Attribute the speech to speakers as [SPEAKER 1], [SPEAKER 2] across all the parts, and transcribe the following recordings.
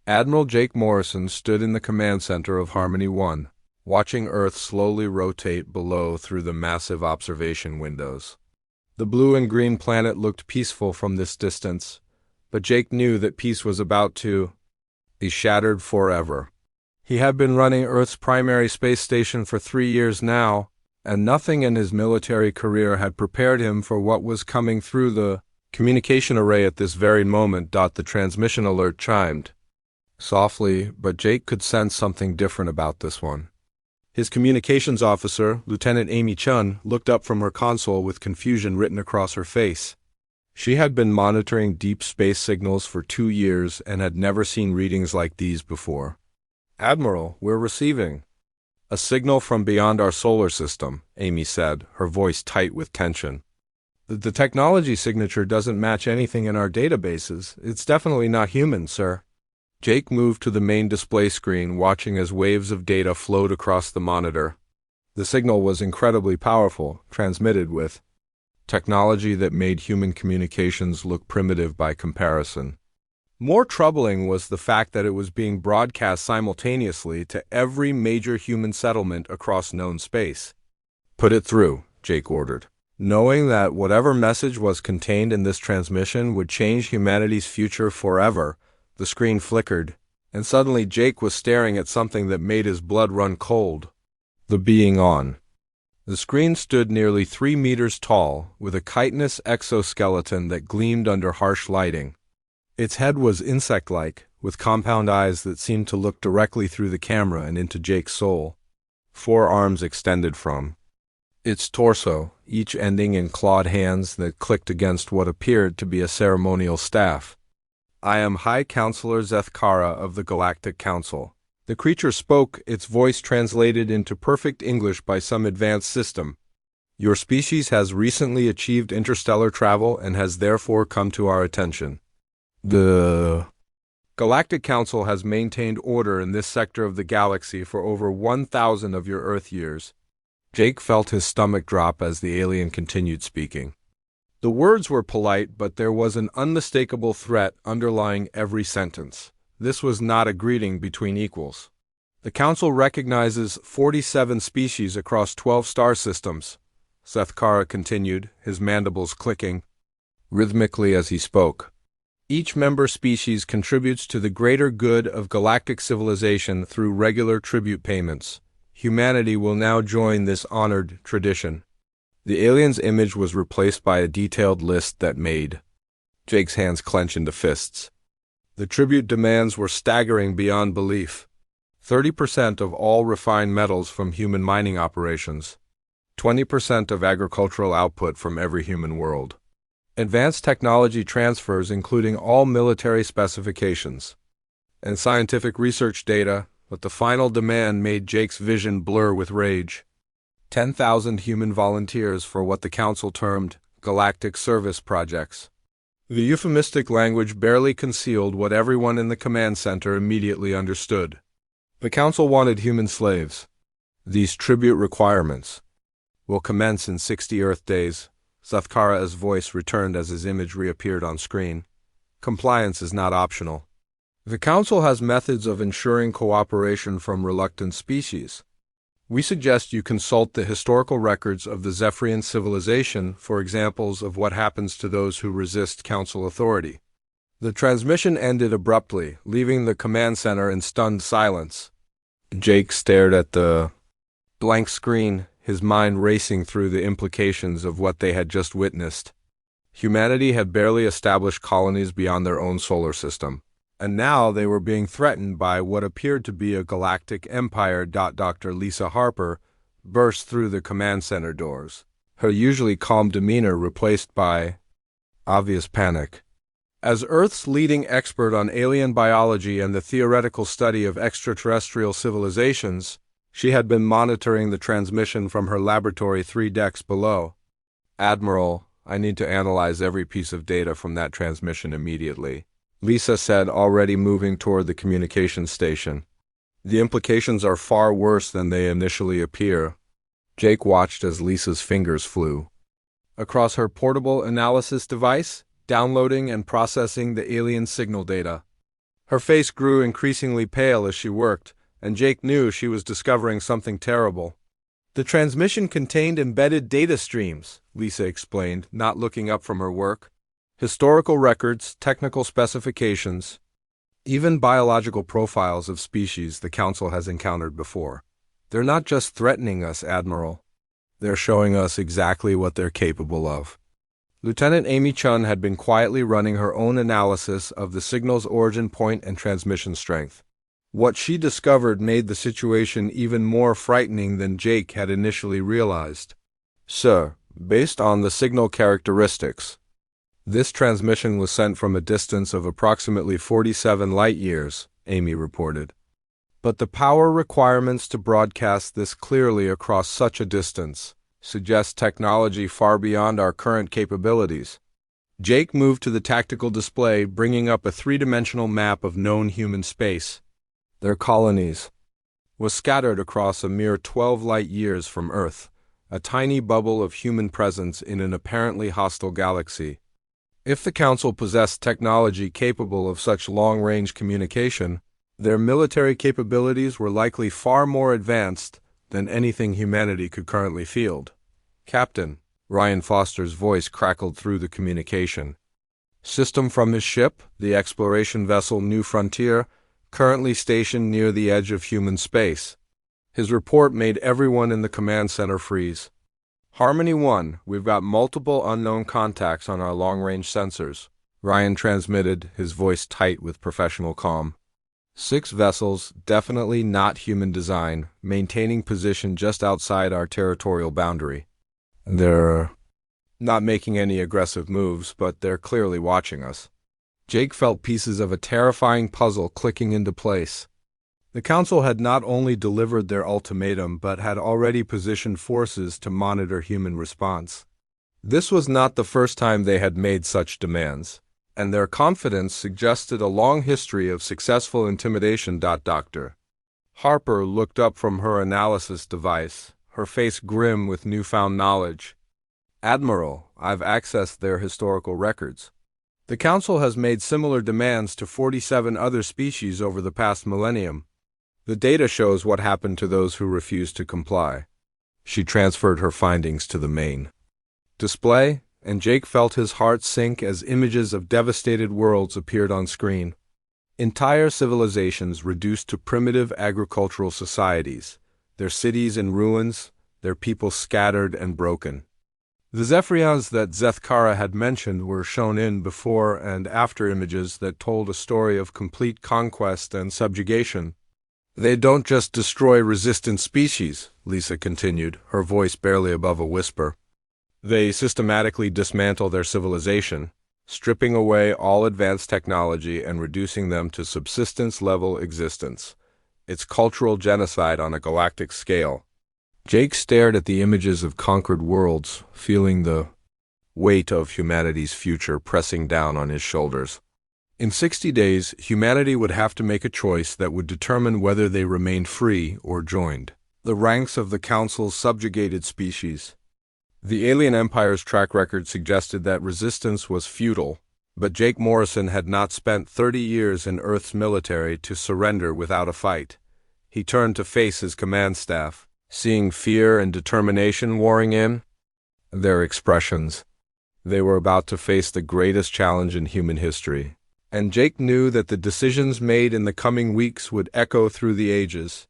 [SPEAKER 1] Admiral Jake Morrison stood in the command center of Harmony 1, watching Earth slowly rotate below through the massive observation windows. The blue and green planet looked peaceful from this distance, but Jake knew that peace was about to be shattered forever. He had been running Earth's primary space station for 3 years now, and nothing in his military career had prepared him for what was coming through the communication array at this very moment. The transmission alert chimed. Softly, but Jake could sense something different about this one. His communications officer, Lieutenant Amy Chun, looked up from her console with confusion written across her face. She had been monitoring deep space signals for 2 years and had never seen readings like these before. "Admiral, we're receiving a signal from beyond our solar system," Amy said, her voice tight with tension. The technology signature doesn't match anything in our databases. It's definitely not human, sir." Jake moved to the main display screen, watching as waves of data flowed across the monitor. The signal was incredibly powerful, transmitted with technology that made human communications look primitive by comparison. More troubling was the fact that it was being broadcast simultaneously to every major human settlement across known space. "Put it through," Jake ordered, knowing that whatever message was contained in this transmission would change humanity's future forever. The screen flickered, and suddenly Jake was staring at something that made his blood run cold. The being on. The screen stood nearly 3 meters tall, with a chitinous exoskeleton that gleamed under harsh lighting. Its head was insect-like, with compound eyes that seemed to look directly through the camera and into Jake's soul. 4 arms extended from its torso, each ending in clawed hands that clicked against what appeared to be a ceremonial staff. "I am High Counselor Zethkara of the Galactic Council." The creature spoke, its voice translated into perfect English by some advanced system. "Your species has recently achieved interstellar travel and has therefore come to our attention. The Galactic Council has maintained order in this sector of the galaxy for over 1,000 of your Earth years." Jake felt his stomach drop as the alien continued speaking. The words were polite, but there was an unmistakable threat underlying every sentence. This was not a greeting between equals. "The Council recognizes 47 species across 12 star systems," Zethkara continued, his mandibles clicking rhythmically as he spoke. "Each member species contributes to the greater good of galactic civilization through regular tribute payments. Humanity will now join this honored tradition." The alien's image was replaced by a detailed list that made Jake's hands clench into fists. The tribute demands were staggering beyond belief. 30% of all refined metals from human mining operations. 20% of agricultural output from every human world. Advanced technology transfers including all military specifications. And scientific research data, but the final demand made Jake's vision blur with rage. 10,000 human volunteers for what the Council termed galactic service projects. The euphemistic language barely concealed what everyone in the command center immediately understood. The Council wanted human slaves. "These tribute requirements will commence in 60 Earth days." Zethkara's voice returned as his image reappeared on screen. "Compliance is not optional. The Council has methods of ensuring cooperation from reluctant species. We suggest you consult the historical records of the Zephyrian civilization for examples of what happens to those who resist Council authority." The transmission ended abruptly, leaving the command center in stunned silence. Jake stared at the blank screen, his mind racing through the implications of what they had just witnessed. Humanity had barely established colonies beyond their own solar system, and now they were being threatened by what appeared to be a galactic empire. Dr. Lisa Harper burst through the command center doors, her usually calm demeanor replaced by obvious panic. As Earth's leading expert on alien biology and the theoretical study of extraterrestrial civilizations, she had been monitoring the transmission from her laboratory 3 decks below. "Admiral, I need to analyze every piece of data from that transmission immediately," Lisa said, already moving toward the communications station. "The implications are far worse than they initially appear." Jake watched as Lisa's fingers flew across her portable analysis device, downloading and processing the alien signal data. Her face grew increasingly pale as she worked, and Jake knew she was discovering something terrible. The transmission contained embedded data streams, Lisa explained, not looking up from her work. Historical records, technical specifications, even biological profiles of species the Council has encountered before. They're not just threatening us, Admiral. They're showing us exactly what they're capable of. Lieutenant Amy Chun had been quietly running her own analysis of the signal's origin point and transmission strength. What she discovered made the situation even more frightening than Jake had initially realized. Sir, based on the signal characteristics, this transmission was sent from a distance of approximately 47 light-years, Amy reported. But the power requirements to broadcast this clearly across such a distance suggest technology far beyond our current capabilities. Jake moved to the tactical display, bringing up a three-dimensional map of known human space. Their colonies was scattered across a mere 12 light-years from Earth, a tiny bubble of human presence in an apparently hostile galaxy. If the Council possessed technology capable of such long-range communication, their military capabilities were likely far more advanced than anything humanity could currently field. Captain, Ryan Foster's voice crackled through the communication. System from his ship, the exploration vessel New Frontier, currently stationed near the edge of human space. His report made everyone in the command center freeze. Harmony 1, we've got multiple unknown contacts on our long-range sensors, Ryan transmitted, his voice tight with professional calm. 6 vessels, definitely not human design, maintaining position just outside our territorial boundary. They're not making any aggressive moves, but they're clearly watching us. Jake felt pieces of a terrifying puzzle clicking into place. The Council had not only delivered their ultimatum, but had already positioned forces to monitor human response. This was not the first time they had made such demands, and their confidence suggested a long history of successful intimidation. Dr. Harper looked up from her analysis device, her face grim with newfound knowledge. Admiral, I've accessed their historical records. The Council has made similar demands to 47 other species over the past millennium. The data shows what happened to those who refused to comply. She transferred her findings to the main display, and Jake felt his heart sink as images of devastated worlds appeared on screen. Entire civilizations reduced to primitive agricultural societies, their cities in ruins, their people scattered and broken. The Zephyrians that Zethkara had mentioned were shown in before and after images that told a story of complete conquest and subjugation. They don't just destroy resistant species, Lisa continued, her voice barely above a whisper. They systematically dismantle their civilization, stripping away all advanced technology and reducing them to subsistence-level existence. It's cultural genocide on a galactic scale. Jake stared at the images of conquered worlds, feeling the weight of humanity's future pressing down on his shoulders. In 60 days, humanity would have to make a choice that would determine whether they remained free or joined the ranks of the Council's subjugated species. The alien empire's track record suggested that resistance was futile, but Jake Morrison had not spent 30 years in Earth's military to surrender without a fight. He turned to face his command staff, seeing fear and determination warring in their expressions. They were about to face the greatest challenge in human history, and Jake knew that the decisions made in the coming weeks would echo through the ages.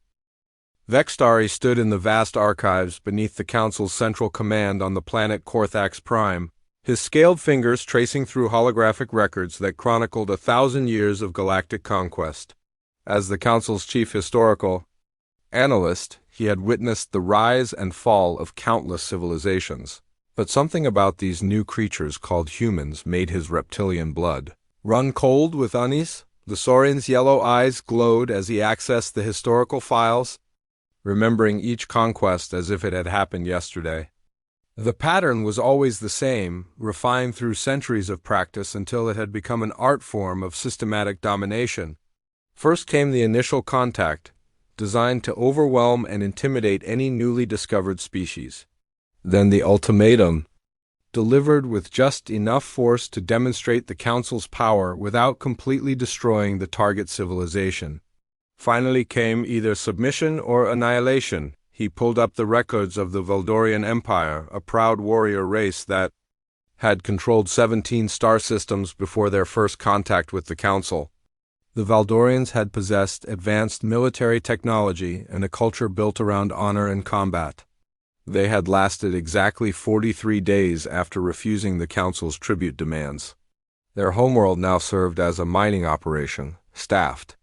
[SPEAKER 1] Vextari stood in the vast archives beneath the Council's central command on the planet Korthax Prime, his scaled fingers tracing through holographic records that chronicled 1,000 years of galactic conquest. As the Council's chief historical analyst, he had witnessed the rise and fall of countless civilizations. But something about these new creatures called humans made his reptilian blood run cold with unease. The Saurian's yellow eyes glowed as he accessed the historical files, remembering each conquest as if it had happened yesterday. The pattern was always the same, refined through centuries of practice until it had become an art form of systematic domination. First came the initial contact, designed to overwhelm and intimidate any newly discovered species. Then the ultimatum, delivered with just enough force to demonstrate the Council's power without completely destroying the target civilization. Finally came either submission or annihilation. He pulled up the records of the Veldorian Empire, a proud warrior race that had controlled 17 star systems before their first contact with the Council. The Valdorians had possessed advanced military technology and a culture built around honor and combat. They had lasted exactly 43 days after refusing the Council's tribute demands. Their homeworld now served as a mining operation, staffed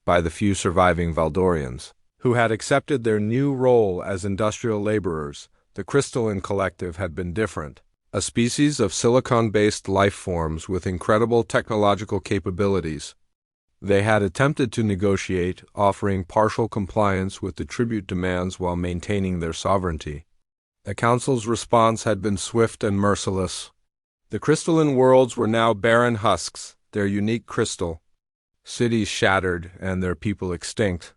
[SPEAKER 1] by the few surviving Valdorians, who had accepted their new role as industrial laborers. The Crystalline Collective had been different, a species of silicon-based life forms with incredible technological capabilities. They had attempted to negotiate, offering partial compliance with the tribute demands while maintaining their sovereignty. The Council's response had been swift and merciless. The crystalline worlds were now barren husks, their unique crystal, cities shattered and their people extinct,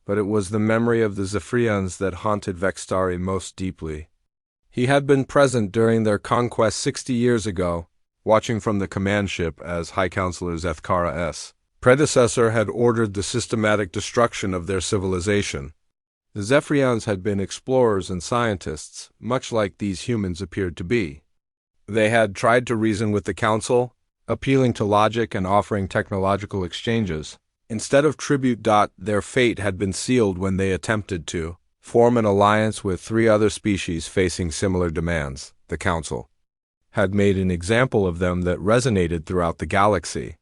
[SPEAKER 1] but it was the memory of the Zephyrians that haunted Vextari most deeply. He had been present during their conquest 60 years ago, watching from the command ship as High Counselor Zethkara S. predecessor had ordered the systematic destruction of their civilization. The Zephyrians had been explorers and scientists, much like these humans appeared to be. They had tried to reason with the Council, appealing to logic and offering technological exchanges. Instead of tribute, their fate had been sealed when they attempted to form an alliance with 3 other species facing similar demands. The Council had made an example of them that resonated throughout the galaxy.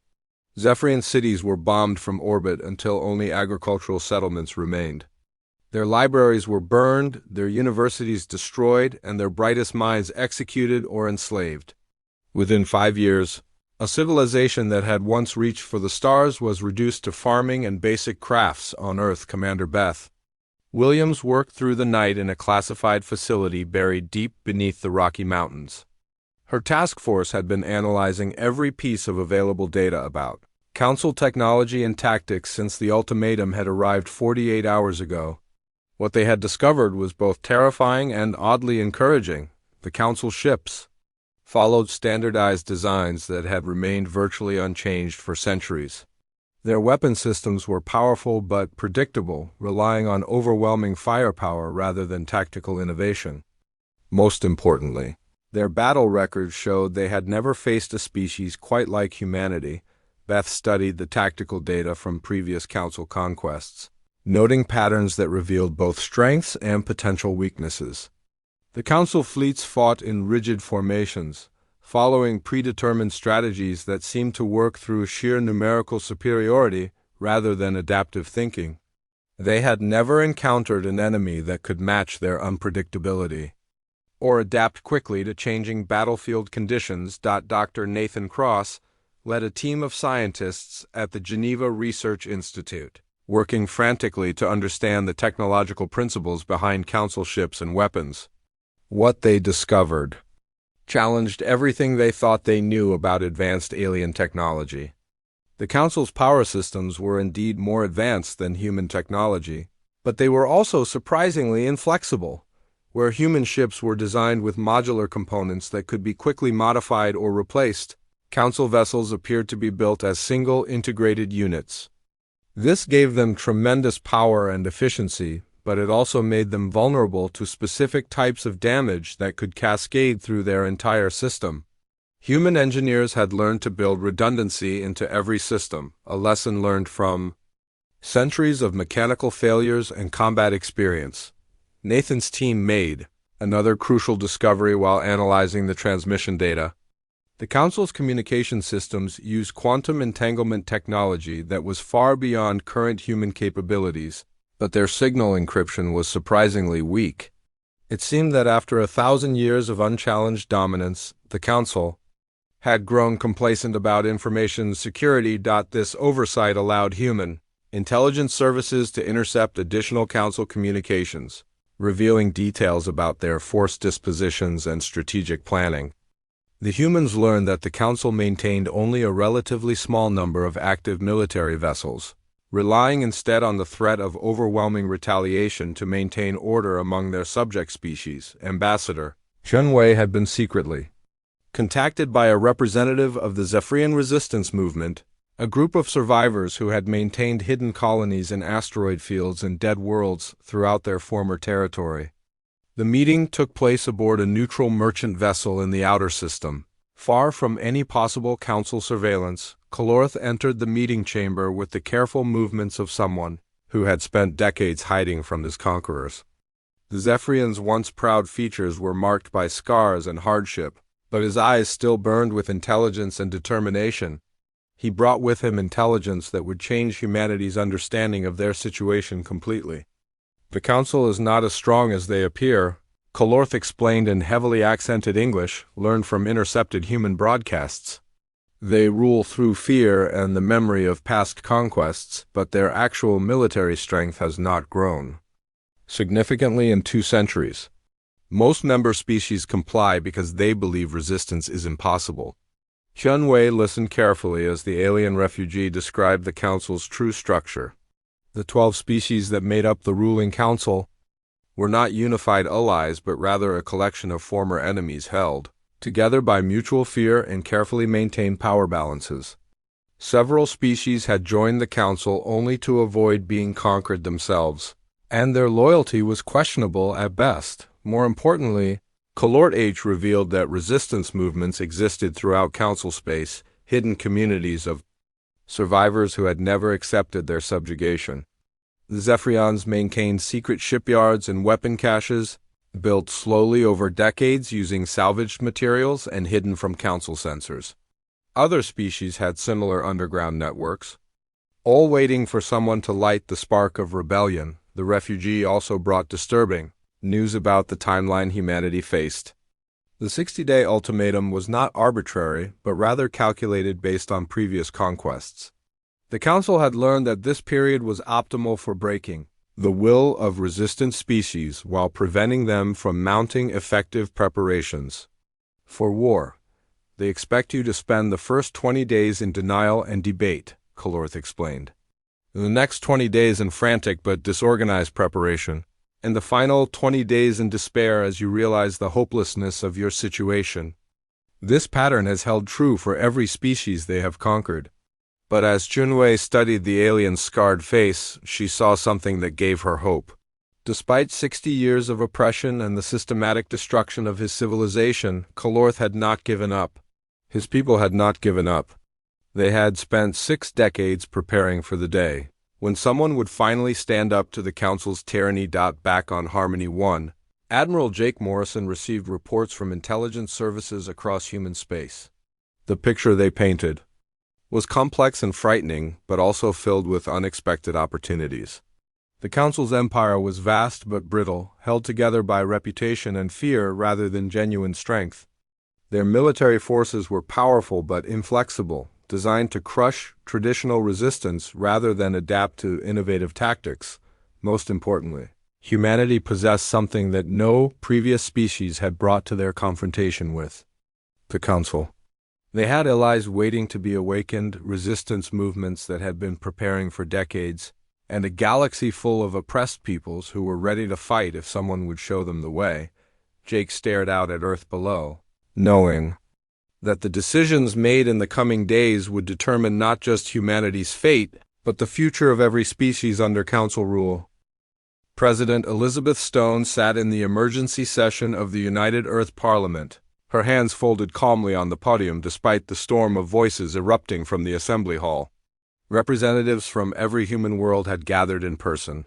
[SPEAKER 1] Zephyrian cities were bombed from orbit until only agricultural settlements remained. Their libraries were burned, their universities destroyed, and their brightest minds executed or enslaved. Within 5 years, a civilization that had once reached for the stars was reduced to farming and basic crafts on Earth. Commander Beth Williams worked through the night in a classified facility buried deep beneath the Rocky Mountains. Her task force had been analyzing every piece of available data about Council technology and tactics since the ultimatum had arrived 48 hours ago. What they had discovered was both terrifying and oddly encouraging. The Council ships followed standardized designs that had remained virtually unchanged for centuries. Their weapon systems were powerful but predictable, relying on overwhelming firepower rather than tactical innovation. Most importantly, their battle records showed they had never faced a species quite like humanity. Beth studied the tactical data from previous Council conquests, noting patterns that revealed both strengths and potential weaknesses. The Council fleets fought in rigid formations, following predetermined strategies that seemed to work through sheer numerical superiority rather than adaptive thinking. They had never encountered an enemy that could match their unpredictability or adapt quickly to changing battlefield conditions. Dr. Nathan Cross led a team of scientists at the Geneva Research Institute, working frantically to understand the technological principles behind Council ships and weapons. What they discovered challenged everything they thought they knew about advanced alien technology. The Council's power systems were indeed more advanced than human technology, but they were also surprisingly inflexible. Where human ships were designed with modular components that could be quickly modified or replaced, Council vessels appeared to be built as single integrated units. This gave them tremendous power and efficiency, but it also made them vulnerable to specific types of damage that could cascade through their entire system. Human engineers had learned to build redundancy into every system, a lesson learned from centuries of mechanical failures and combat experience. Nathan's team made another crucial discovery while analyzing the transmission data. The Council's communication systems used quantum entanglement technology that was far beyond current human capabilities, but their signal encryption was surprisingly weak. It seemed that after 1,000 years of unchallenged dominance, the Council had grown complacent about information security. This oversight allowed human intelligence services to intercept additional Council communications, revealing details about their force dispositions and strategic planning. The humans learned that the Council maintained only a relatively small number of active military vessels, relying instead on the threat of overwhelming retaliation to maintain order among their subject species. Ambassador Chunwei had been secretly Contacted by a representative of the Zephyrian resistance movement, a group of survivors who had maintained hidden colonies in asteroid fields and dead worlds throughout their former territory. The meeting took place aboard a neutral merchant vessel in the outer system. Far from any possible council surveillance, Calorth entered the meeting chamber with the careful movements of someone who had spent decades hiding from his conquerors. The Zephyrian's once proud features were marked by scars and hardship, but his eyes still burned with intelligence and determination. He brought with him intelligence that would change humanity's understanding of their situation completely. "The Council is not as strong as they appear," Calorth explained in heavily accented English, learned from intercepted human broadcasts. "They rule through fear and the memory of past conquests, but their actual military strength has not grown significantly in 2 centuries. Most member species comply because they believe resistance is impossible." Hyun Wei listened carefully as the alien refugee described the Council's true structure. The 12 species that made up the ruling council were not unified allies but rather a collection of former enemies held together by mutual fear and carefully maintained power balances. Several species had joined the council only to avoid being conquered themselves, and their loyalty was questionable at best. More importantly, Calort H revealed that resistance movements existed throughout council space, hidden communities of survivors who had never accepted their subjugation. The Zephyrians maintained secret shipyards and weapon caches, built slowly over decades using salvaged materials and hidden from council censors. Other species had similar underground networks, all waiting for someone to light the spark of rebellion. The refugee also brought disturbing news about the timeline humanity faced. The 60-day ultimatum was not arbitrary, but rather calculated based on previous conquests. The Council had learned that this period was optimal for breaking the will of resistant species while preventing them from mounting effective preparations for war. "They expect you to spend the first 20 days in denial and debate," Calorth explained. "The next 20 days in frantic but disorganized preparation, and the final 20 days in despair as you realize the hopelessness of your situation. This pattern has held true for every species they have conquered." But as Junwei studied the alien's scarred face, she saw something that gave her hope. Despite 60 years of oppression and the systematic destruction of his civilization, Calorth had not given up. His people had not given up. They had spent 6 decades preparing for the day when someone would finally stand up to the Council's tyranny. Back on Harmony 1, Admiral Jake Morrison received reports from intelligence services across human space. The picture they painted was complex and frightening, but also filled with unexpected opportunities. The Council's empire was vast but brittle, held together by reputation and fear rather than genuine strength. Their military forces were powerful but inflexible, designed to crush traditional resistance rather than adapt to innovative tactics. Most importantly, humanity possessed something that no previous species had brought to their confrontation with the Council. They had allies waiting to be awakened, resistance movements that had been preparing for decades, and a galaxy full of oppressed peoples who were ready to fight if someone would show them the way. Jake stared out at Earth below, knowing that the decisions made in the coming days would determine not just humanity's fate, but the future of every species under Council rule. President Elizabeth Stone sat in the emergency session of the United Earth Parliament, her hands folded calmly on the podium despite the storm of voices erupting from the assembly hall. Representatives from every human world had gathered in person,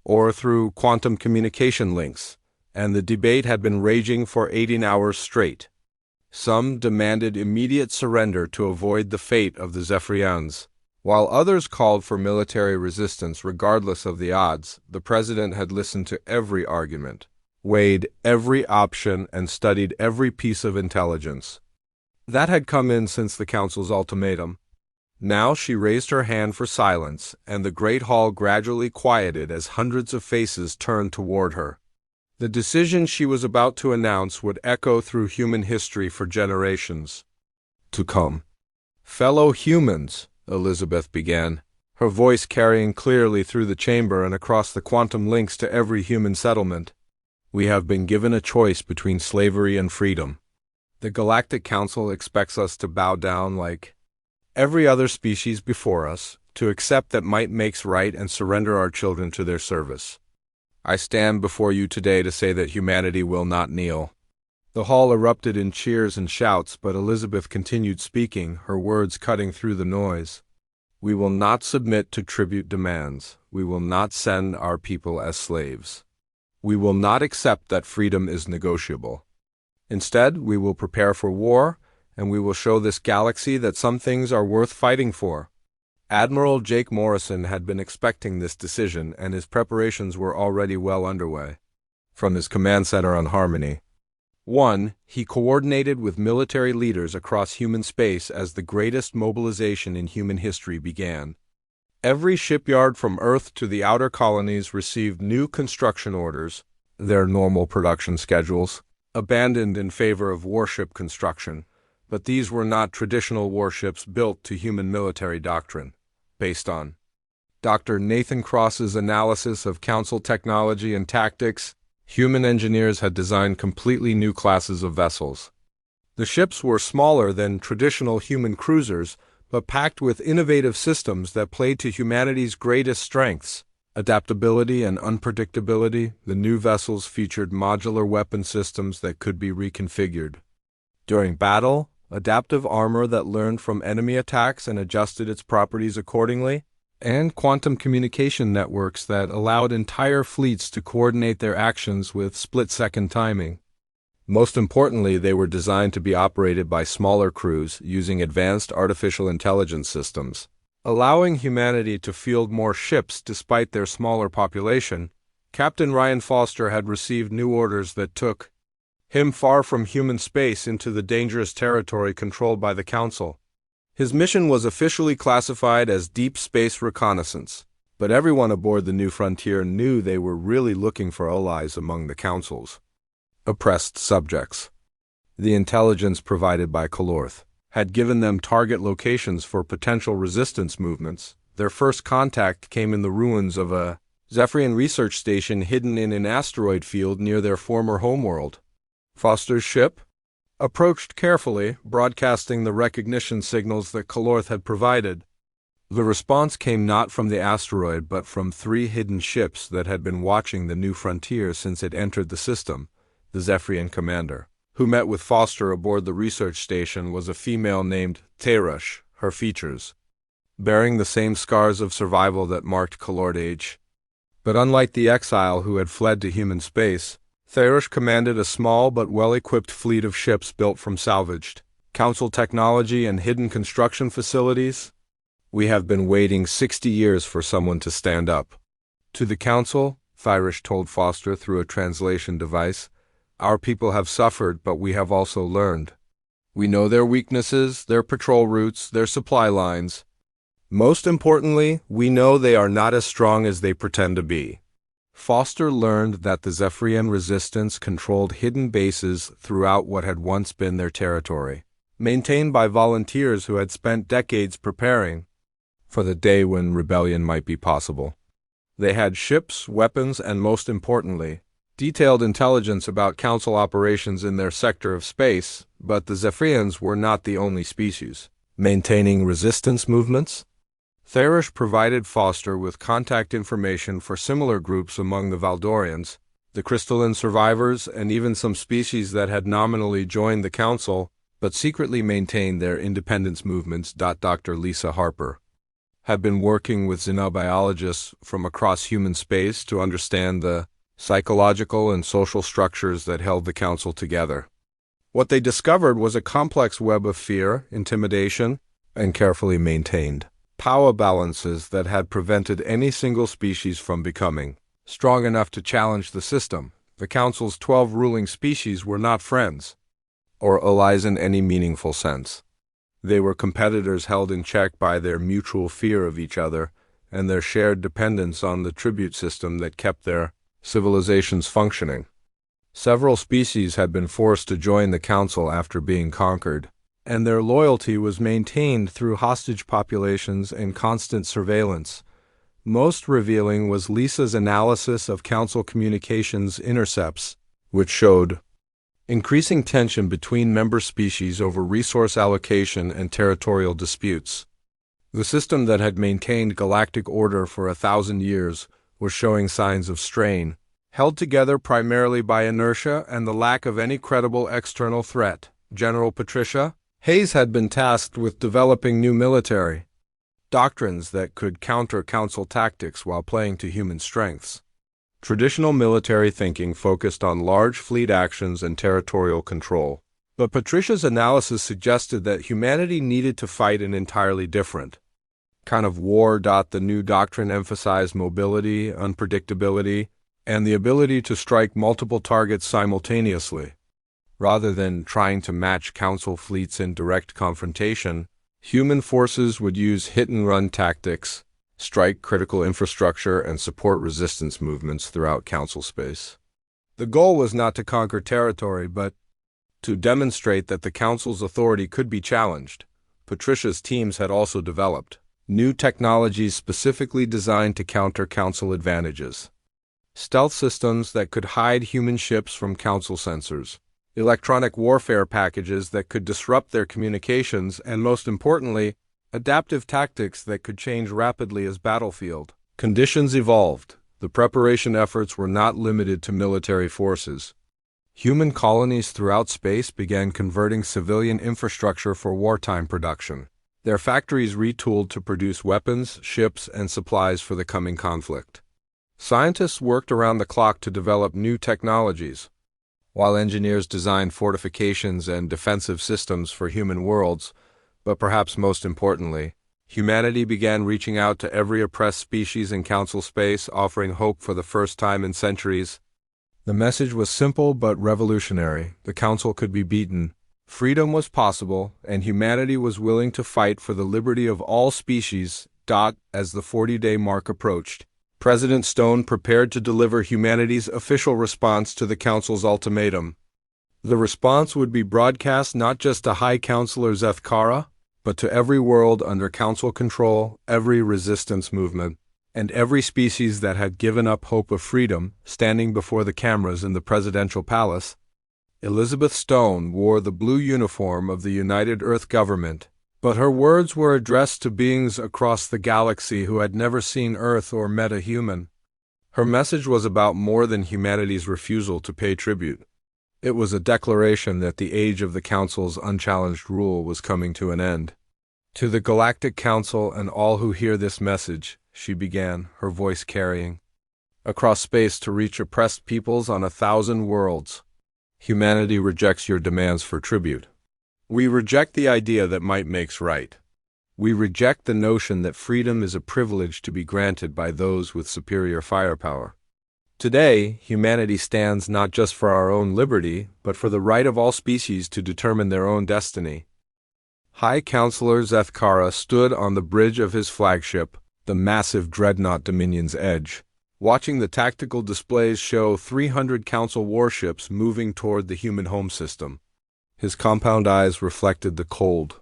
[SPEAKER 1] or through quantum communication links, and the debate had been raging for 18 hours straight. Some demanded immediate surrender to avoid the fate of the Zephyrians, while others called for military resistance regardless of the odds. The president had listened to every argument, weighed every option, and studied every piece of intelligence that had come in since the Council's ultimatum. Now she raised her hand for silence, and the great hall gradually quieted as hundreds of faces turned toward her. The decision she was about to announce would echo through human history for generations to come. "Fellow humans," Elizabeth began, her voice carrying clearly through the chamber and across the quantum links to every human settlement. "We have been given a choice between slavery and freedom. The Galactic Council expects us to bow down like every other species before us, to accept that might makes right and surrender our children to their service. I stand before you today to say that humanity will not kneel." The hall erupted in cheers and shouts, but Elizabeth continued speaking, her words cutting through the noise. "We will not submit to tribute demands. We will not send our people as slaves. We will not accept that freedom is negotiable. Instead, we will prepare for war, and we will show this galaxy that some things are worth fighting for." Admiral Jake Morrison had been expecting this decision, and his preparations were already well underway. From his command center on Harmony 1, he coordinated with military leaders across human space as the greatest mobilization in human history began. Every shipyard from Earth to the outer colonies received new construction orders, their normal production schedules, abandoned in favor of warship construction. But these were not traditional warships built to human military doctrine. Based on Dr. Nathan Cross's analysis of Council technology and tactics, human engineers had designed completely new classes of vessels. The ships were smaller than traditional human cruisers, but packed with innovative systems that played to humanity's greatest strengths: adaptability and unpredictability. The new vessels featured modular weapon systems that could be reconfigured during battle, adaptive armor that learned from enemy attacks and adjusted its properties accordingly, and quantum communication networks that allowed entire fleets to coordinate their actions with split-second timing. Most importantly, they were designed to be operated by smaller crews using advanced artificial intelligence systems, allowing humanity to field more ships despite their smaller population. Captain Ryan Foster had received new orders that took him far from human space into the dangerous territory controlled by the Council. His mission was officially classified as Deep Space Reconnaissance, but everyone aboard the New Frontier knew they were really looking for allies among the Council's oppressed subjects. The intelligence provided by Kalorth had given them target locations for potential resistance movements. Their first contact came in the ruins of a Zephyrian research station hidden in an asteroid field near their former homeworld. Foster's ship approached carefully, broadcasting the recognition signals that Kalorth had provided. The response came not from the asteroid but from 3 hidden ships that had been watching the New Frontier since it entered the system. The Zephyrian commander, who met with Foster aboard the research station, was a female named Terush. Her features bearing the same scars of survival that marked Kalorth age. But unlike the exile who had fled to human space, Therush commanded a small but well-equipped fleet of ships built from salvaged Council technology and hidden construction facilities. "We have been waiting 60 years for someone to stand up to the Council," Therush told Foster through a translation device. "Our people have suffered, but we have also learned. We know their weaknesses, their patrol routes, their supply lines. Most importantly, we know they are not as strong as they pretend to be." Foster learned that the Zephyrian resistance controlled hidden bases throughout what had once been their territory, maintained by volunteers who had spent decades preparing for the day when rebellion might be possible. They had ships, weapons, and most importantly, detailed intelligence about Council operations in their sector of space, but the Zephyrians were not the only species maintaining resistance movements. Therush provided Foster with contact information for similar groups among the Valdorians, the crystalline survivors, and even some species that had nominally joined the Council but secretly maintained their independence movements. Dr. Lisa Harper had been working with xenobiologists from across human space to understand the psychological and social structures that held the Council together. What they discovered was a complex web of fear, intimidation, and carefully maintained power balances that had prevented any single species from becoming strong enough to challenge the system. The Council's 12 ruling species were not friends or allies in any meaningful sense. They were competitors held in check by their mutual fear of each other and their shared dependence on the tribute system that kept their civilizations functioning. Several species had been forced to join the Council after being conquered, and their loyalty was maintained through hostage populations and constant surveillance. Most revealing was Lisa's analysis of Council communications intercepts, which showed increasing tension between member species over resource allocation and territorial disputes. The system that had maintained galactic order for 1,000 years was showing signs of strain, held together primarily by inertia and the lack of any credible external threat. General Patricia Hayes had been tasked with developing new military doctrines that could counter Council tactics while playing to human strengths. Traditional military thinking focused on large fleet actions and territorial control, but Patricia's analysis suggested that humanity needed to fight an entirely different kind of war. The new doctrine emphasized mobility, unpredictability, and the ability to strike multiple targets simultaneously. Rather than trying to match Council fleets in direct confrontation, human forces would use hit-and-run tactics, strike critical infrastructure, and support resistance movements throughout Council space. The goal was not to conquer territory, but to demonstrate that the Council's authority could be challenged. Patricia's teams had also developed new technologies specifically designed to counter Council advantages. Stealth systems that could hide human ships from Council sensors, electronic warfare packages that could disrupt their communications, and most importantly, adaptive tactics that could change rapidly as battlefield conditions evolved. The preparation efforts were not limited to military forces. Human colonies throughout space began converting civilian infrastructure for wartime production. Their factories retooled to produce weapons, ships, and supplies for the coming conflict. Scientists worked around the clock to develop new technologies, while engineers designed fortifications and defensive systems for human worlds. But perhaps most importantly, humanity began reaching out to every oppressed species in Council space, offering hope for the first time in centuries. The message was simple but revolutionary. The Council could be beaten. Freedom was possible, and humanity was willing to fight for the liberty of all species. As the 40-day mark approached, President Stone prepared to deliver humanity's official response to the Council's ultimatum. The response would be broadcast not just to High Counselor Zethkara, but to every world under Council control, every resistance movement, and every species that had given up hope of freedom. Standing before the cameras in the presidential palace, Elizabeth Stone wore the blue uniform of the United Earth government, but her words were addressed to beings across the galaxy who had never seen Earth or met a human. Her message was about more than humanity's refusal to pay tribute. It was a declaration that the age of the Council's unchallenged rule was coming to an end. To the Galactic Council and all who hear this message, she began, her voice carrying across space to reach oppressed peoples on 1,000 worlds. Humanity rejects your demands for tribute. We reject the idea that might makes right. We reject the notion that freedom is a privilege to be granted by those with superior firepower. Today, humanity stands not just for our own liberty, but for the right of all species to determine their own destiny. High Counselor Zethkara stood on the bridge of his flagship, the massive dreadnought Dominion's Edge, watching the tactical displays show 300 Council warships moving toward the human home system. His compound eyes reflected the cold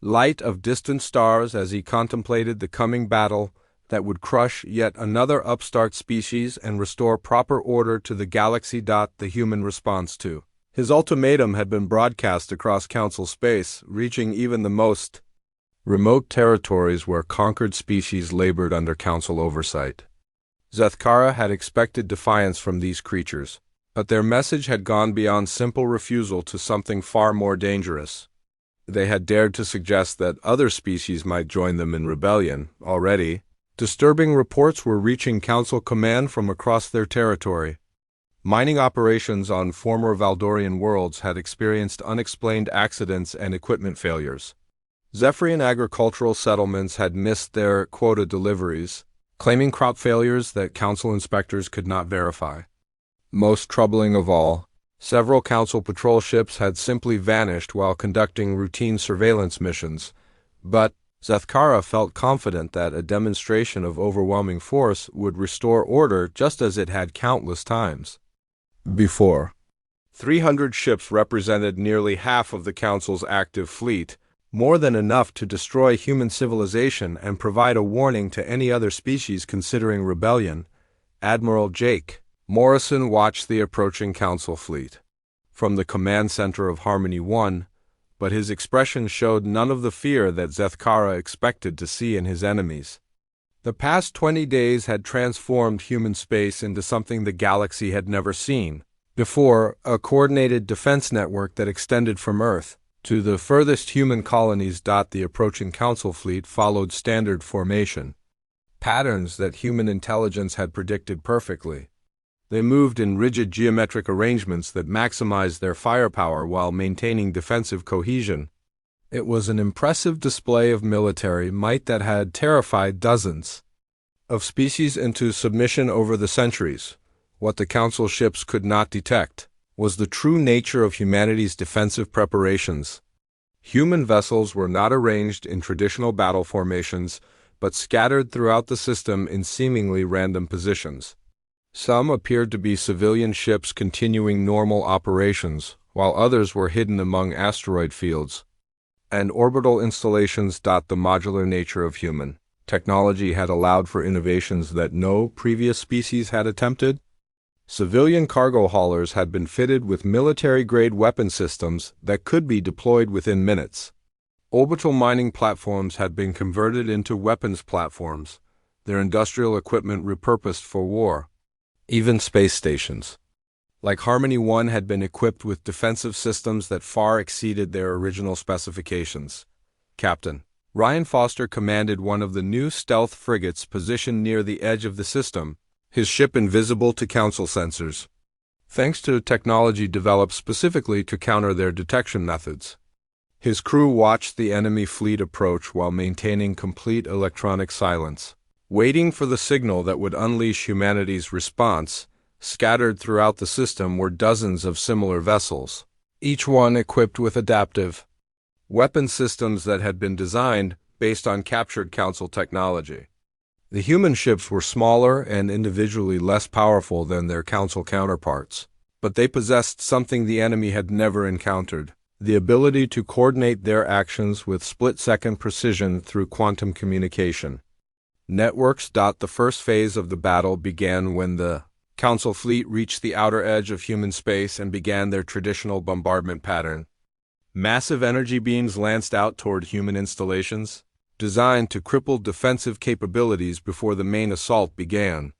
[SPEAKER 1] light of distant stars as he contemplated the coming battle that would crush yet another upstart species and restore proper order to the galaxy. The human response to his ultimatum had been broadcast across Council space, reaching even the most remote territories where conquered species labored under Council oversight. Zethkara had expected defiance from these creatures, but their message had gone beyond simple refusal to something far more dangerous. They had dared to suggest that other species might join them in rebellion. Already, disturbing reports were reaching Council command from across their territory. Mining operations on former Valdorian worlds had experienced unexplained accidents and equipment failures. Zephyrian agricultural settlements had missed their quota deliveries, claiming crop failures that Council inspectors could not verify. Most troubling of all, several Council patrol ships had simply vanished while conducting routine surveillance missions, but Zethkara felt confident that a demonstration of overwhelming force would restore order just as it had countless times before. 300 ships represented nearly half of the Council's active fleet, more than enough to destroy human civilization and provide a warning to any other species considering rebellion. Admiral Jake Morrison watched the approaching Council fleet from the command center of Harmony 1, but his expression showed none of the fear that Zethkara expected to see in his enemies. The past 20 days had transformed human space into something the galaxy had never seen before, a coordinated defense network that extended from Earth to the furthest human colonies. The approaching Council fleet followed standard formation patterns that human intelligence had predicted perfectly. They moved in rigid geometric arrangements that maximized their firepower while maintaining defensive cohesion. It was an impressive display of military might that had terrified dozens of species into submission over the centuries. What the Council ships could not detect was the true nature of humanity's defensive preparations. Human vessels were not arranged in traditional battle formations, but scattered throughout the system in seemingly random positions. Some appeared to be civilian ships continuing normal operations, while others were hidden among asteroid fields and orbital installations. The modular nature of human technology had allowed for innovations that no previous species had attempted. Civilian cargo haulers had been fitted with military-grade weapon systems that could be deployed within minutes. Orbital mining platforms had been converted into weapons platforms, their industrial equipment repurposed for war. Even space stations, like Harmony 1, had been equipped with defensive systems that far exceeded their original specifications. Captain Ryan Foster commanded one of the new stealth frigates positioned near the edge of the system, his ship invisible to Council sensors, thanks to technology developed specifically to counter their detection methods. His crew watched the enemy fleet approach while maintaining complete electronic silence, waiting for the signal that would unleash humanity's response. Scattered throughout the system were dozens of similar vessels, each one equipped with adaptive weapon systems that had been designed based on captured Council technology. The human ships were smaller and individually less powerful than their Council counterparts, but they possessed something the enemy had never encountered: the ability to coordinate their actions with split-second precision through quantum communication networks. The first phase of the battle began when the Council fleet reached the outer edge of human space and began their traditional bombardment pattern. Massive energy beams lanced out toward human installations, designed to cripple defensive capabilities before the main assault began.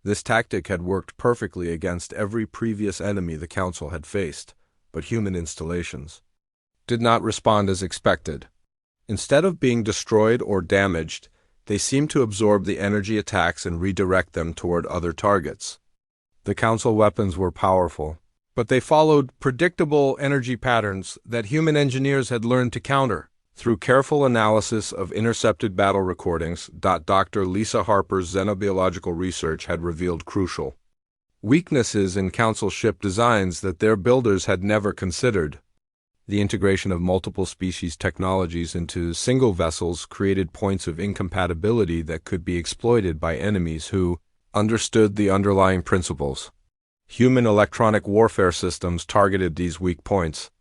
[SPEAKER 1] This tactic had worked perfectly against every previous enemy the Council had faced, but human installations did not respond as expected. Instead of being destroyed or damaged, they seemed to absorb the energy attacks and redirect them toward other targets. The Council weapons were powerful, but they followed predictable energy patterns that human engineers had learned to counter. Through careful analysis of intercepted battle recordings, Dr. Lisa Harper's xenobiological research had revealed crucial weaknesses in Council ship designs that their builders had never considered. The integration of multiple species technologies into single vessels created points of incompatibility that could be exploited by enemies who understood the underlying principles. Human electronic warfare systems targeted these weak points,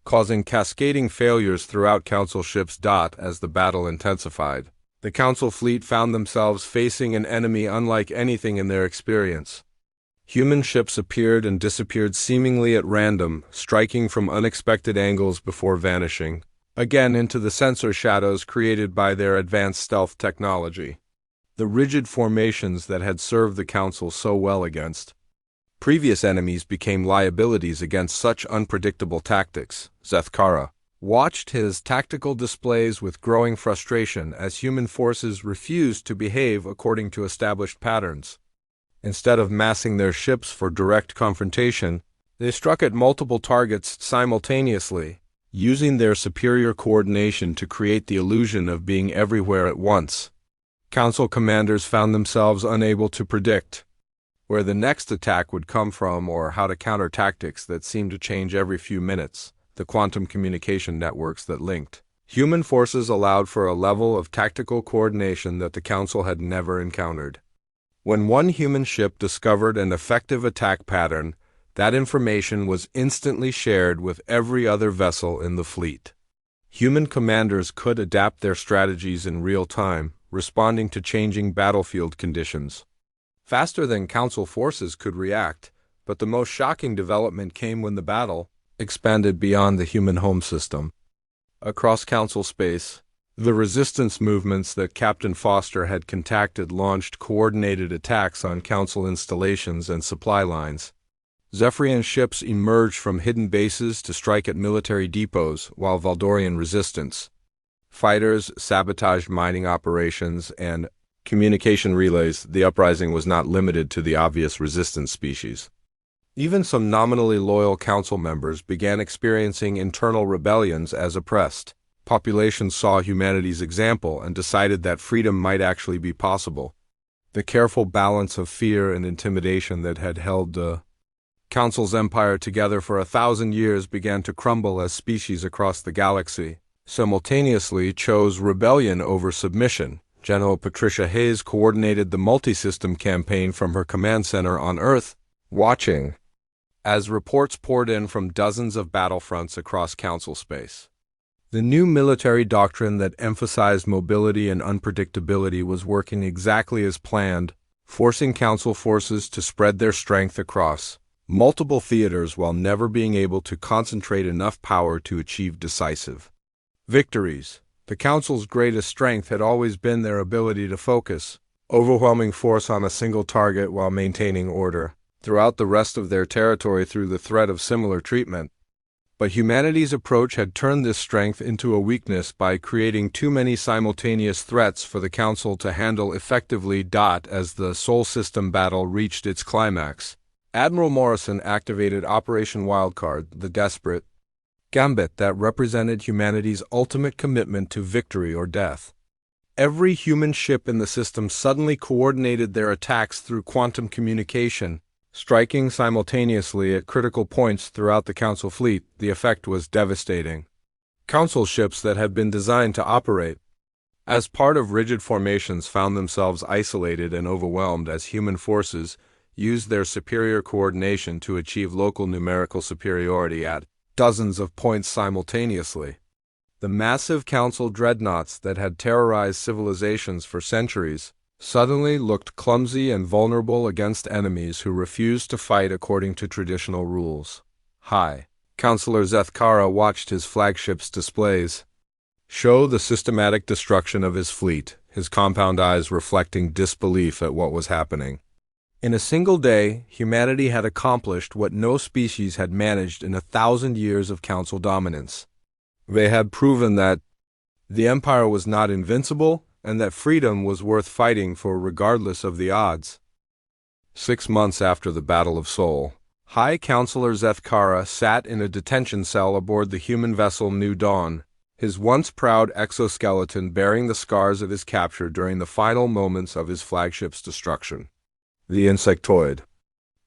[SPEAKER 1] causing cascading failures throughout Council ships. As the battle intensified, the Council fleet found themselves facing an enemy unlike anything in their experience. Human ships appeared and disappeared seemingly at random, striking from unexpected angles before vanishing again into the sensor shadows created by their advanced stealth technology. The rigid formations that had served the Council so well against previous enemies became liabilities against such unpredictable tactics. Zethkara watched his tactical displays with growing frustration as human forces refused to behave according to established patterns. Instead of massing their ships for direct confrontation, they struck at multiple targets simultaneously, using their superior coordination to create the illusion of being everywhere at once. Council commanders found themselves unable to predict where the next attack would come from or how to counter tactics that seemed to change every few minutes. The quantum communication networks that linked human forces allowed for a level of tactical coordination that the Council had never encountered. When one human ship discovered an effective attack pattern, that information was instantly shared with every other vessel in the fleet. Human commanders could adapt their strategies in real time, responding to changing battlefield conditions faster than Council forces could react. But the most shocking development came when the battle expanded beyond the human home system. Across Council space, the resistance movements that Captain Foster had contacted launched coordinated attacks on Council installations and supply lines. Zephyrian ships emerged from hidden bases to strike at military depots, while Valdorian resistance fighters sabotaged mining operations and communication relays. The uprising was not limited to the obvious resistance species. Even some nominally loyal council members began experiencing internal rebellions as oppressed. Populations saw humanity's example and decided that freedom might actually be possible. The careful balance of fear and intimidation that had held the Council's empire together for 1,000 years began to crumble as species across the galaxy simultaneously chose rebellion over submission. General Patricia Hayes coordinated the multi-system campaign from her command center on Earth, watching as reports poured in from dozens of battlefronts across Council space. The new military doctrine that emphasized mobility and unpredictability was working exactly as planned, forcing Council forces to spread their strength across multiple theaters while never being able to concentrate enough power to achieve decisive victories. The Council's greatest strength had always been their ability to focus overwhelming force on a single target while maintaining order throughout the rest of their territory through the threat of similar treatment. But humanity's approach had turned this strength into a weakness by creating too many simultaneous threats for the Council to handle effectively. As the Sol System battle reached its climax, Admiral Morrison activated Operation Wildcard, the desperate gambit that represented humanity's ultimate commitment to victory or death. Every human ship in the system suddenly coordinated their attacks through quantum communication, striking simultaneously at critical points throughout the Council fleet. The effect was devastating. Council ships that had been designed to operate as part of rigid formations found themselves isolated and overwhelmed as human forces used their superior coordination to achieve local numerical superiority at dozens of points simultaneously. The massive Council dreadnoughts that had terrorized civilizations for centuries suddenly looked clumsy and vulnerable against enemies who refused to fight according to traditional rules. High Councilor Zethkara watched his flagship's displays show the systematic destruction of his fleet, his compound eyes reflecting disbelief at what was happening. In a single day, humanity had accomplished what no species had managed in 1,000 years of Council dominance. They had proven that the Empire was not invincible and that freedom was worth fighting for regardless of the odds. 6 months after the Battle of Sol, High Councilor Zethkara sat in a detention cell aboard the human vessel New Dawn, his once proud exoskeleton bearing the scars of his capture during the final moments of his flagship's destruction. The insectoid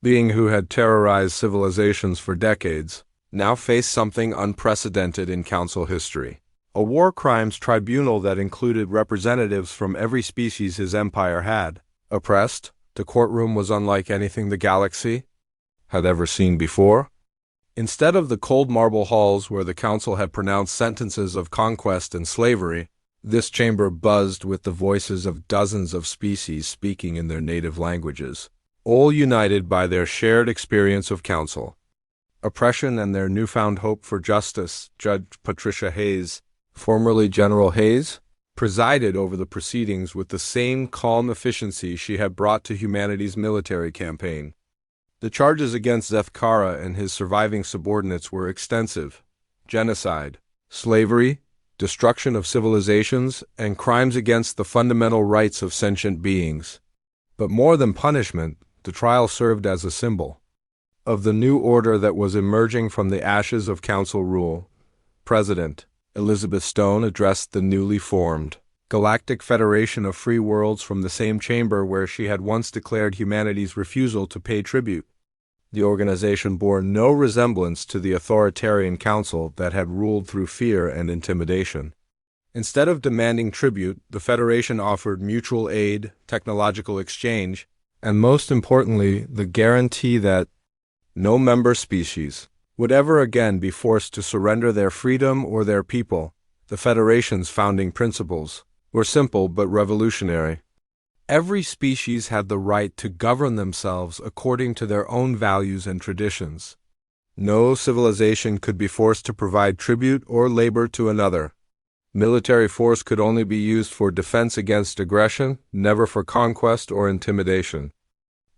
[SPEAKER 1] being who had terrorized civilizations for decades now faced something unprecedented in Council history. A war crimes tribunal that included representatives from every species his empire had oppressed. The courtroom was unlike anything the galaxy had ever seen before. Instead of the cold marble halls where the Council had pronounced sentences of conquest and slavery, this chamber buzzed with the voices of dozens of species speaking in their native languages, all united by their shared experience of Council oppression and their newfound hope for justice. Judge Patricia Hayes, formerly General Hayes, presided over the proceedings with the same calm efficiency she had brought to humanity's military campaign. The charges against Zethkara and his surviving subordinates were extensive: genocide, slavery, destruction of civilizations, and crimes against the fundamental rights of sentient beings. But more than punishment, the trial served as a symbol of the new order that was emerging from the ashes of Council rule. President Elizabeth Stone addressed the newly formed Galactic Federation of Free Worlds from the same chamber where she had once declared humanity's refusal to pay tribute. The organization bore no resemblance to the authoritarian council that had ruled through fear and intimidation. Instead of demanding tribute, the Federation offered mutual aid, technological exchange, and most importantly, the guarantee that no member species would ever again be forced to surrender their freedom or their people. The Federation's founding principles were simple but revolutionary. Every species had the right to govern themselves according to their own values and traditions. No civilization could be forced to provide tribute or labor to another. Military force could only be used for defense against aggression, never for conquest or intimidation.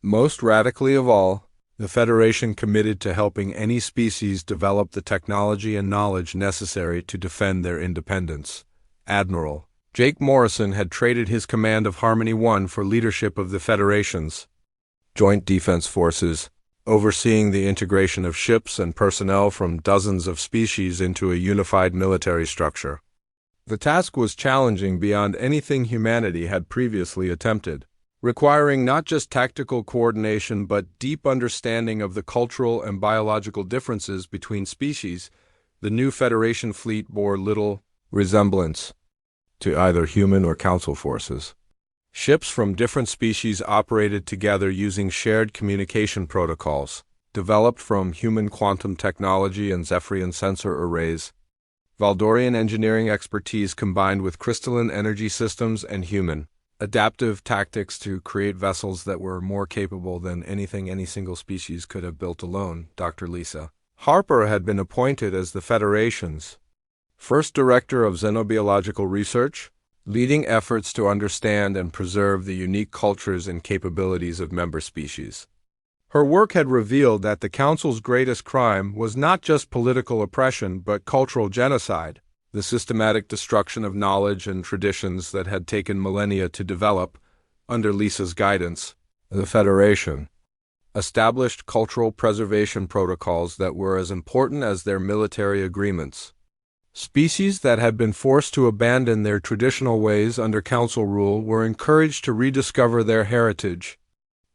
[SPEAKER 1] Most radically of all, the Federation committed to helping any species develop the technology and knowledge necessary to defend their independence. Admiral Jake Morrison had traded his command of Harmony 1 for leadership of the Federation's Joint Defense Forces, overseeing the integration of ships and personnel from dozens of species into a unified military structure. The task was challenging beyond anything humanity had previously attempted, requiring not just tactical coordination but deep understanding of the cultural and biological differences between species. The new Federation fleet bore little resemblance to either human or council forces. Ships from different species operated together using shared communication protocols, developed from human quantum technology and Zephyrian sensor arrays. Valdorian engineering expertise combined with crystalline energy systems and human adaptive tactics to create vessels that were more capable than anything any single species could have built alone. Dr. Lisa Harper had been appointed as the Federation's first director of xenobiological research, leading efforts to understand and preserve the unique cultures and capabilities of member species. Her work had revealed that the Council's greatest crime was not just political oppression but cultural genocide, the systematic destruction of knowledge and traditions that had taken millennia to develop. Under Lisa's guidance, the Federation established cultural preservation protocols that were as important as their military agreements. Species that had been forced to abandon their traditional ways under Council rule were encouraged to rediscover their heritage.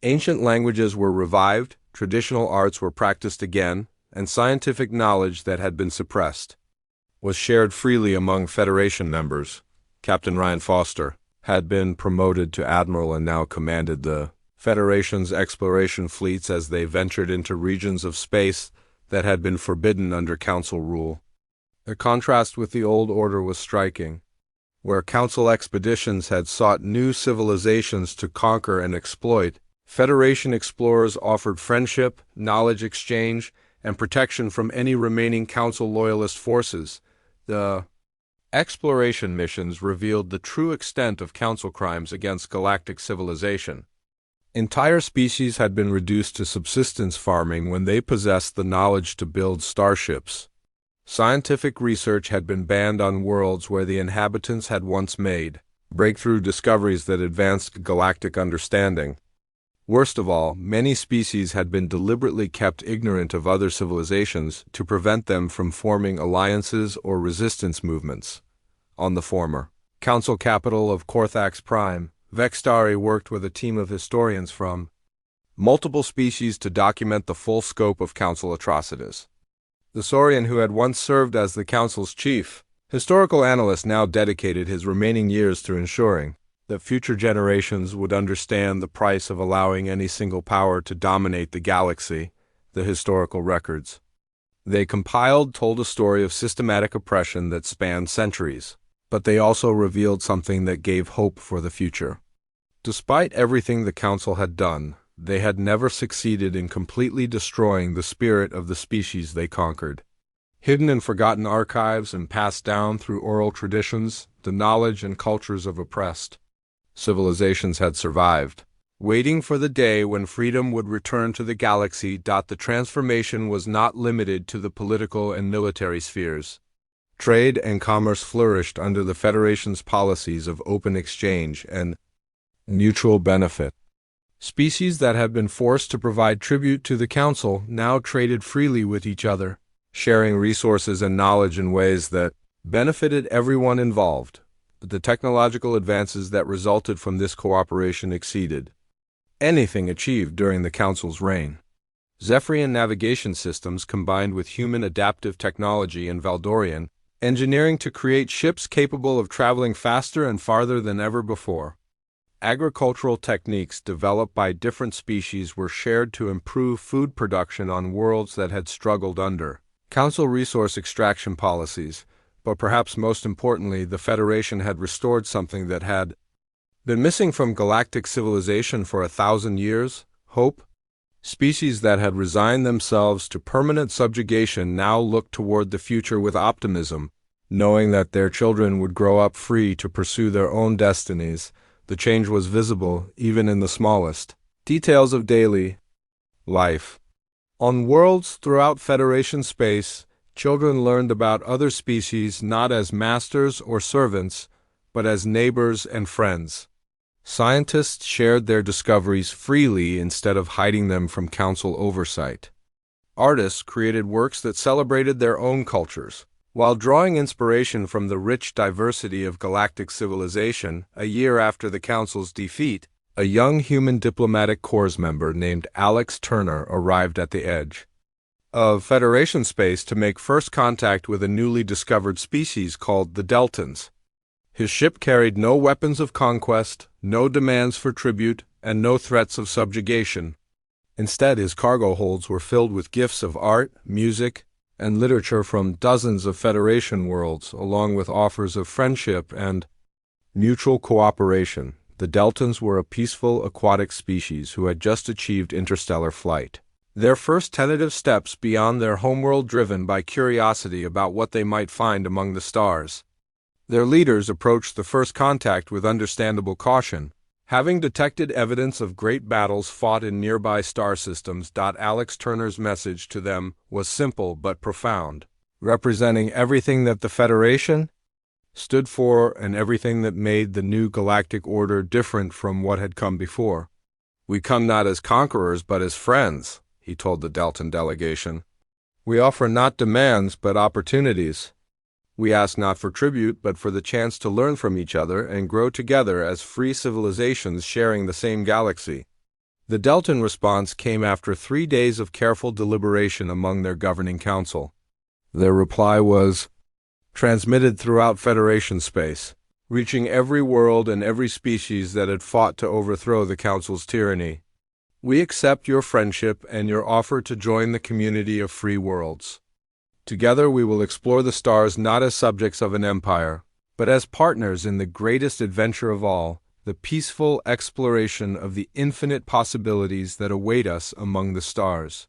[SPEAKER 1] Ancient languages were revived, traditional arts were practiced again, and scientific knowledge that had been suppressed was shared freely among Federation members. Captain Ryan Foster had been promoted to admiral and now commanded the Federation's exploration fleets as they ventured into regions of space that had been forbidden under Council rule. The contrast with the old order was striking. Where Council expeditions had sought new civilizations to conquer and exploit, Federation explorers offered friendship, knowledge exchange, and protection from any remaining Council loyalist forces. The exploration missions revealed the true extent of Council crimes against galactic civilization. Entire species had been reduced to subsistence farming when they possessed the knowledge to build starships. Scientific research had been banned on worlds where the inhabitants had once made breakthrough discoveries that advanced galactic understanding. Worst of all, many species had been deliberately kept ignorant of other civilizations to prevent them from forming alliances or resistance movements. On the former Council capital of Korthax Prime, Vextari worked with a team of historians from multiple species to document the full scope of Council atrocities. The Saurian who had once served as the Council's chief historical analyst now dedicated his remaining years to ensuring that future generations would understand the price of allowing any single power to dominate the galaxy, the historical records they compiled told a story of systematic oppression that spanned centuries, but they also revealed something that gave hope for the future. Despite everything the Council had done, they had never succeeded in completely destroying the spirit of the species they conquered. Hidden in forgotten archives and passed down through oral traditions, the knowledge and cultures of oppressed civilizations had survived, waiting for the day when freedom would return to the galaxy. The transformation was not limited to the political and military spheres. Trade and commerce flourished under the Federation's policies of open exchange and mutual benefit. Species that had been forced to provide tribute to the Council now traded freely with each other, sharing resources and knowledge in ways that benefited everyone involved. But the technological advances that resulted from this cooperation exceeded anything achieved during the Council's reign. Zephyrian navigation systems combined with human adaptive technology and Valdorian engineering to create ships capable of traveling faster and farther than ever before. Agricultural techniques developed by different species were shared to improve food production on worlds that had struggled under Council resource extraction policies, but perhaps most importantly, the Federation had restored something that had been missing from galactic civilization for 1,000 years, hope. Species that had resigned themselves to permanent subjugation now looked toward the future with optimism, knowing that their children would grow up free to pursue their own destinies. The change was visible even in the smallest details of daily life. On worlds throughout Federation space, children learned about other species not as masters or servants, but as neighbors and friends. Scientists shared their discoveries freely instead of hiding them from council oversight. Artists created works that celebrated their own cultures, while drawing inspiration from the rich diversity of galactic civilization. A year after the council's defeat, a young human diplomatic corps member named Alex Turner arrived at the edge of Federation space to make first contact with a newly discovered species called the Deltans. His ship carried no weapons of conquest, no demands for tribute, and no threats of subjugation. Instead, his cargo holds were filled with gifts of art, music, and literature from dozens of Federation worlds, along with offers of friendship and mutual cooperation. The Deltans were a peaceful aquatic species who had just achieved interstellar flight. Their first tentative steps beyond their homeworld driven by curiosity about what they might find among the stars. Their leaders approached the first contact with understandable caution, having detected evidence of great battles fought in nearby star systems. Alex Turner's message to them was simple but profound, representing everything that the Federation stood for and everything that made the new galactic order different from what had come before. "We come not as conquerors but as friends," he told the Deltan delegation. "We offer not demands but opportunities. We ask not for tribute, but for the chance to learn from each other and grow together as free civilizations sharing the same galaxy." The Deltan response came after 3 days of careful deliberation among their governing council. Their reply was transmitted throughout Federation space, reaching every world and every species that had fought to overthrow the Council's tyranny. "We accept your friendship and your offer to join the community of free worlds. Together we will explore the stars not as subjects of an empire, but as partners in the greatest adventure of all, the peaceful exploration of the infinite possibilities that await us among the stars."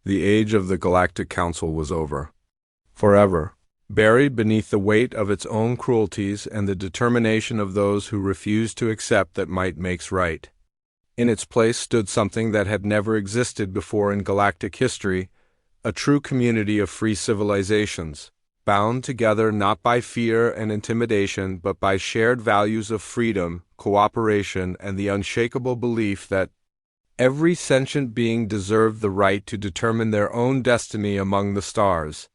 [SPEAKER 1] The age of the Galactic Council was over. Forever. Buried beneath the weight of its own cruelties and the determination of those who refused to accept that might makes right. In its place stood something that had never existed before in galactic history, a true community of free civilizations, bound together not by fear and intimidation but by shared values of freedom, cooperation, and the unshakable belief that every sentient being deserved the right to determine their own destiny among the stars.